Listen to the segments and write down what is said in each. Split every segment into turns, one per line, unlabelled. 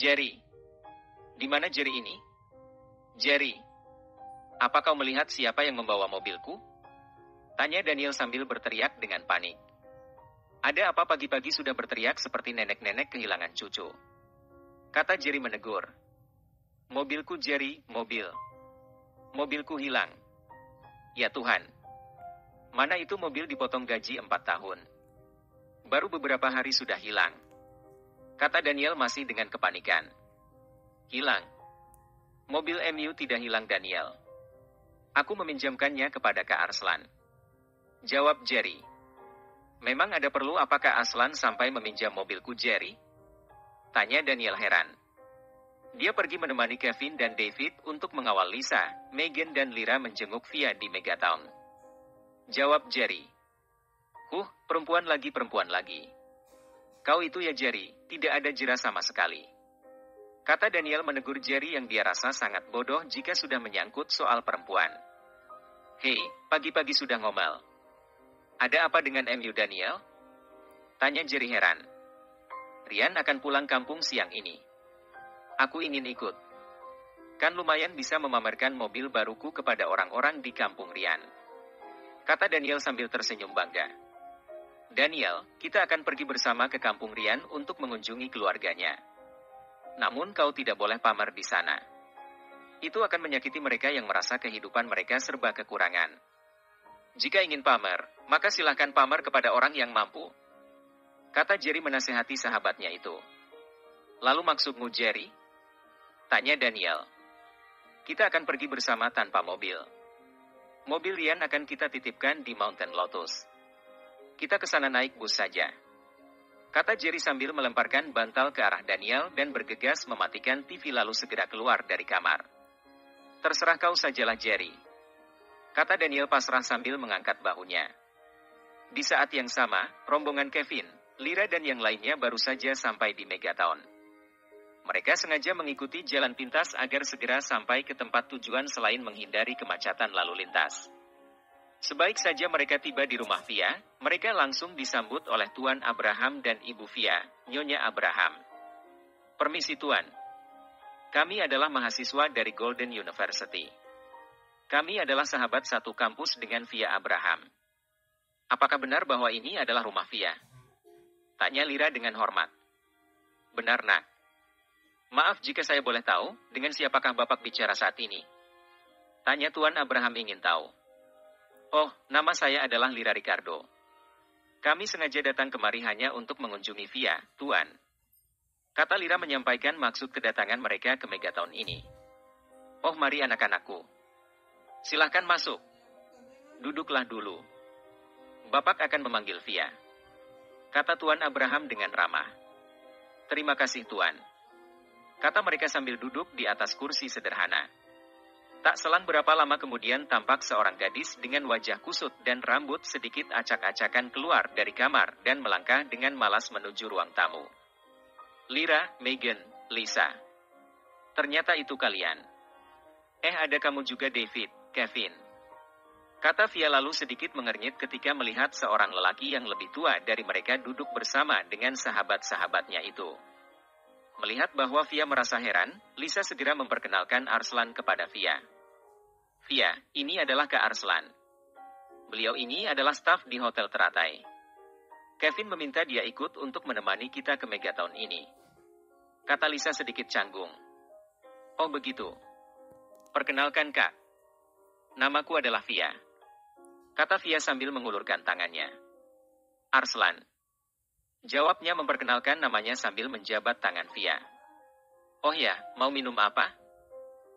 Jerry. Di mana Jerry ini? Jerry. Apa kau melihat siapa yang membawa mobilku? Tanya Daniel sambil berteriak dengan panik. Ada apa pagi-pagi sudah berteriak seperti nenek-nenek kehilangan cucu? Kata Jerry menegur. Mobilku Jerry, mobil. Mobilku hilang. Ya Tuhan. Mana itu mobil dipotong gaji 4 tahun. Baru beberapa hari sudah hilang. Kata Daniel masih dengan kepanikan. Hilang. Mobil MU tidak hilang Daniel. Aku meminjamkannya kepada Kak Arslan. Jawab Jerry. Memang ada perlu apakah Arslan sampai meminjam mobilku Jerry? Tanya Daniel heran. Dia pergi menemani Kevin dan David untuk mengawal Lisa, Megan dan Lyra menjenguk Via di Megatown. Jawab Jerry. Perempuan lagi. Kau itu ya Jerry, tidak ada jera sama sekali. Kata Daniel menegur Jerry yang dia rasa sangat bodoh jika sudah menyangkut soal perempuan. Hei, pagi-pagi sudah ngomel. Ada apa dengan MU Daniel? Tanya Jerry heran. Rian akan pulang kampung siang ini. Aku ingin ikut. Kan lumayan bisa memamerkan mobil baruku kepada orang-orang di kampung Rian. Kata Daniel sambil tersenyum bangga. Daniel, kita akan pergi bersama ke kampung Rian untuk mengunjungi keluarganya. Namun kau tidak boleh pamer di sana. Itu akan menyakiti mereka yang merasa kehidupan mereka serba kekurangan. Jika ingin pamer, maka silahkan pamer kepada orang yang mampu. Kata Jerry menasehati sahabatnya itu. Lalu maksudmu Jerry? Tanya Daniel. Kita akan pergi bersama tanpa mobil. Mobil Rian akan kita titipkan di Mountain Lotus. Kita ke sana naik bus saja. Kata Jerry sambil melemparkan bantal ke arah Daniel dan bergegas mematikan TV lalu segera keluar dari kamar. Terserah kau sajalah Jerry. Kata Daniel pasrah sambil mengangkat bahunya. Di saat yang sama, rombongan Kevin, Lyra dan yang lainnya baru saja sampai di Megatown. Mereka sengaja mengikuti jalan pintas agar segera sampai ke tempat tujuan selain menghindari kemacetan lalu lintas. Sebaik saja mereka tiba di rumah Via, mereka langsung disambut oleh Tuan Abraham dan Ibu Via, Nyonya Abraham. Permisi Tuan. Kami adalah mahasiswa dari Golden University. Kami adalah sahabat satu kampus dengan Via Abraham. Apakah benar bahwa ini adalah rumah Via? Tanya Lyra dengan hormat. Benar nak. Maaf jika saya boleh tahu, dengan siapakah Bapak bicara saat ini? Tanya Tuan Abraham ingin tahu. Oh, nama saya adalah Lyra Ricardo. Kami sengaja datang kemari hanya untuk mengunjungi Via, Tuan. Kata Lyra menyampaikan maksud kedatangan mereka ke Megatown ini. Oh mari anak-anakku. Silahkan masuk. Duduklah dulu. Bapak akan memanggil Via. Kata Tuan Abraham dengan ramah. Terima kasih Tuan. Kata mereka sambil duduk di atas kursi sederhana. Tak selang berapa lama kemudian tampak seorang gadis dengan wajah kusut dan rambut sedikit acak-acakan keluar dari kamar dan melangkah dengan malas menuju ruang tamu. Lyra, Megan, Lisa. Ternyata itu kalian. Ada kamu juga David, Kevin. Kata Via lalu sedikit mengernyit ketika melihat seorang lelaki yang lebih tua dari mereka duduk bersama dengan sahabat-sahabatnya itu. Melihat bahwa Via merasa heran, Lisa segera memperkenalkan Arslan kepada Via. Via, ini adalah Kak Arslan. Beliau ini adalah staf di Hotel Teratai. Kevin meminta dia ikut untuk menemani kita ke Megatown ini. Kata Lisa sedikit canggung. Oh begitu. Perkenalkan Kak. Namaku adalah Via. Kata Via sambil mengulurkan tangannya. Arslan. Jawabnya memperkenalkan namanya sambil menjabat tangan Via. Oh ya, mau minum apa?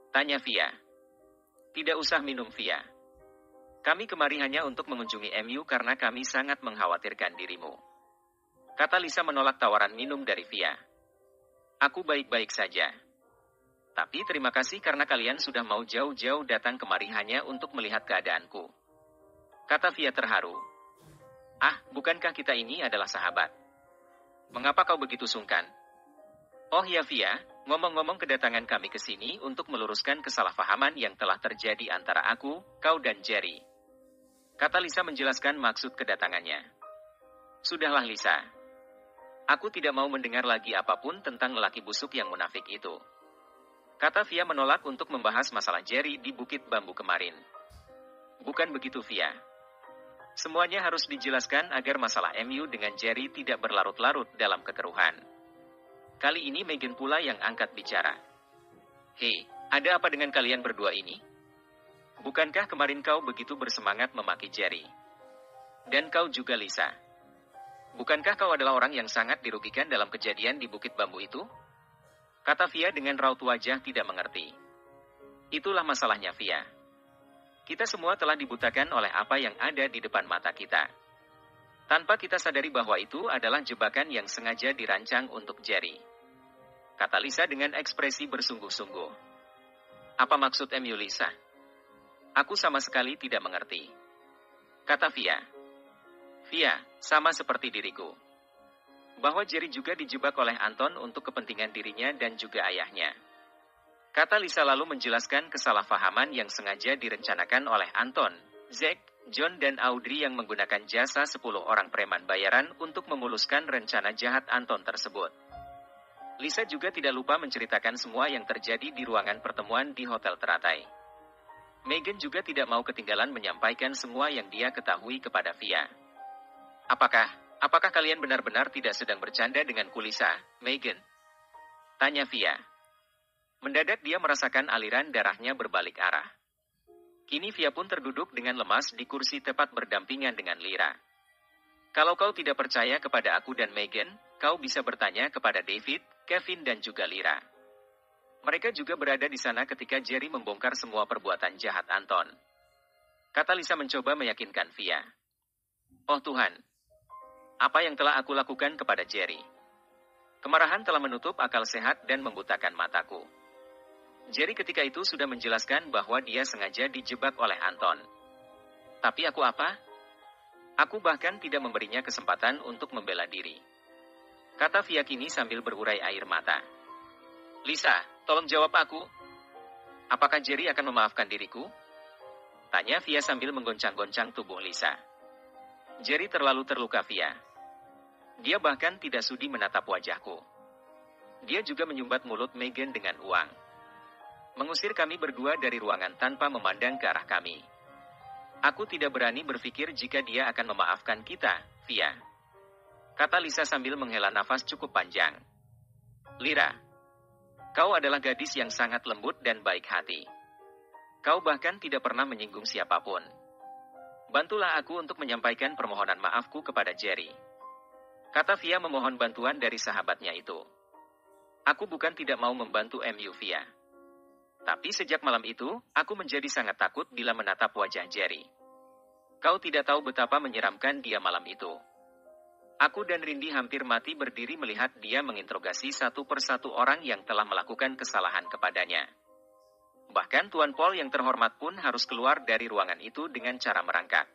Tanya Via. Tidak usah minum Via. Kami kemari hanya untuk mengunjungi MU karena kami sangat mengkhawatirkan dirimu. Kata Lisa menolak tawaran minum dari Via. Aku baik-baik saja. Tapi terima kasih karena kalian sudah mau jauh-jauh datang kemari hanya untuk melihat keadaanku. Kata Via terharu. Bukankah kita ini adalah sahabat? Mengapa kau begitu sungkan? Oh ya Via, ngomong-ngomong kedatangan kami ke sini untuk meluruskan kesalahpahaman yang telah terjadi antara aku, kau dan Jerry. Kata Lisa menjelaskan maksud kedatangannya. Sudahlah Lisa. Aku tidak mau mendengar lagi apapun tentang lelaki busuk yang munafik itu. Kata Via menolak untuk membahas masalah Jerry di Bukit Bambu kemarin. Bukan begitu Via. Semuanya harus dijelaskan agar masalah MU dengan Jerry tidak berlarut-larut dalam kekeruhan. Kali ini Megan pula yang angkat bicara. Hei, ada apa dengan kalian berdua ini? Bukankah kemarin kau begitu bersemangat memaki Jerry? Dan kau juga Lisa. Bukankah kau adalah orang yang sangat dirugikan dalam kejadian di Bukit Bambu itu? Kata Via dengan raut wajah tidak mengerti. Itulah masalahnya Via. Kita semua telah dibutakan oleh apa yang ada di depan mata kita. Tanpa kita sadari bahwa itu adalah jebakan yang sengaja dirancang untuk Jerry. Kata Lisa dengan ekspresi bersungguh-sungguh. Apa maksud MU Lisa? Aku sama sekali tidak mengerti. Kata Via. Via, sama seperti diriku. Bahwa Jerry juga dijebak oleh Anton untuk kepentingan dirinya dan juga ayahnya. Kata Lisa lalu menjelaskan kesalahpahaman yang sengaja direncanakan oleh Anton, Zack, John dan Audrey yang menggunakan jasa 10 orang preman bayaran untuk memuluskan rencana jahat Anton tersebut. Lisa juga tidak lupa menceritakan semua yang terjadi di ruangan pertemuan di Hotel Teratai. Megan juga tidak mau ketinggalan menyampaikan semua yang dia ketahui kepada Via. Apakah kalian benar-benar tidak sedang bercanda dengan Lisa, Megan? Tanya Via. Mendadak dia merasakan aliran darahnya berbalik arah. Kini Via pun terduduk dengan lemas di kursi tepat berdampingan dengan Lyra. Kalau kau tidak percaya kepada aku dan Megan, kau bisa bertanya kepada David, Kevin dan juga Lyra. Mereka juga berada di sana ketika Jerry membongkar semua perbuatan jahat Anton. Kata Lisa mencoba meyakinkan Via. Oh Tuhan, apa yang telah aku lakukan kepada Jerry? Kemarahan telah menutup akal sehat dan membutakan mataku. Jerry ketika itu sudah menjelaskan bahwa dia sengaja dijebak oleh Anton. Tapi aku apa? Aku bahkan tidak memberinya kesempatan untuk membela diri. Kata Via kini sambil berurai air mata. Lisa, tolong jawab aku. Apakah Jerry akan memaafkan diriku? Tanya Via sambil menggoncang-goncang tubuh Lisa. Jerry terlalu terluka Via. Dia bahkan tidak sudi menatap wajahku. Dia juga menyumbat mulut Megan dengan uang. Mengusir kami berdua dari ruangan tanpa memandang ke arah kami. Aku tidak berani berpikir jika dia akan memaafkan kita, Via. Kata Lisa sambil menghela nafas cukup panjang. Lyra, kau adalah gadis yang sangat lembut dan baik hati. Kau bahkan tidak pernah menyinggung siapapun. Bantulah aku untuk menyampaikan permohonan maafku kepada Jerry. Kata Via memohon bantuan dari sahabatnya itu. Aku bukan tidak mau membantu MU Via. Tapi sejak malam itu, aku menjadi sangat takut bila menatap wajah Jerry. Kau tidak tahu betapa menyeramkan dia malam itu. Aku dan Rindy hampir mati berdiri melihat dia menginterogasi satu persatu orang yang telah melakukan kesalahan kepadanya. Bahkan Tuan Paul yang terhormat pun harus keluar dari ruangan itu dengan cara merangkak.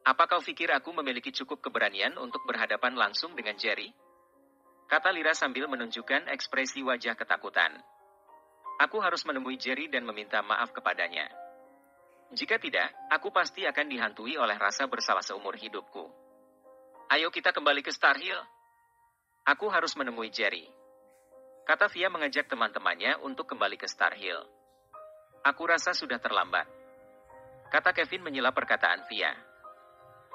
Apa kau pikir aku memiliki cukup keberanian untuk berhadapan langsung dengan Jerry? Kata Lyra sambil menunjukkan ekspresi wajah ketakutan. Aku harus menemui Jerry dan meminta maaf kepadanya. Jika tidak, aku pasti akan dihantui oleh rasa bersalah seumur hidupku. Ayo kita kembali ke Star Hill. Aku harus menemui Jerry. Kata Via mengajak teman-temannya untuk kembali ke Star Hill. Aku rasa sudah terlambat. Kata Kevin menyela perkataan Via.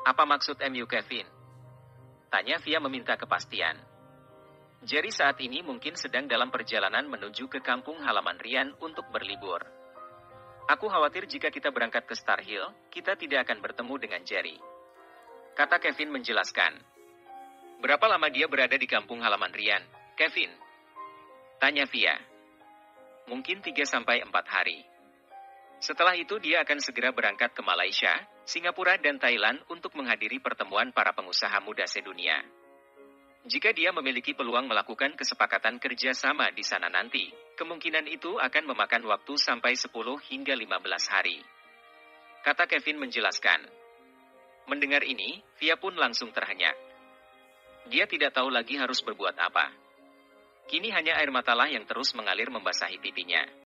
Apa maksud MU Kevin? Tanya Via meminta kepastian. Jerry saat ini mungkin sedang dalam perjalanan menuju ke kampung halaman Ryan untuk berlibur. Aku khawatir jika kita berangkat ke Star Hill, kita tidak akan bertemu dengan Jerry. Kata Kevin menjelaskan. Berapa lama dia berada di kampung halaman Ryan, Kevin? Tanya Via. Mungkin 3-4 hari. Setelah itu dia akan segera berangkat ke Malaysia, Singapura dan Thailand untuk menghadiri pertemuan para pengusaha muda sedunia. Jika dia memiliki peluang melakukan kesepakatan kerja sama di sana nanti, kemungkinan itu akan memakan waktu sampai 10 hingga 15 hari. Kata Kevin menjelaskan. Mendengar ini, Via pun langsung terhenyak. Dia tidak tahu lagi harus berbuat apa. Kini hanya air matalah yang terus mengalir membasahi pipinya.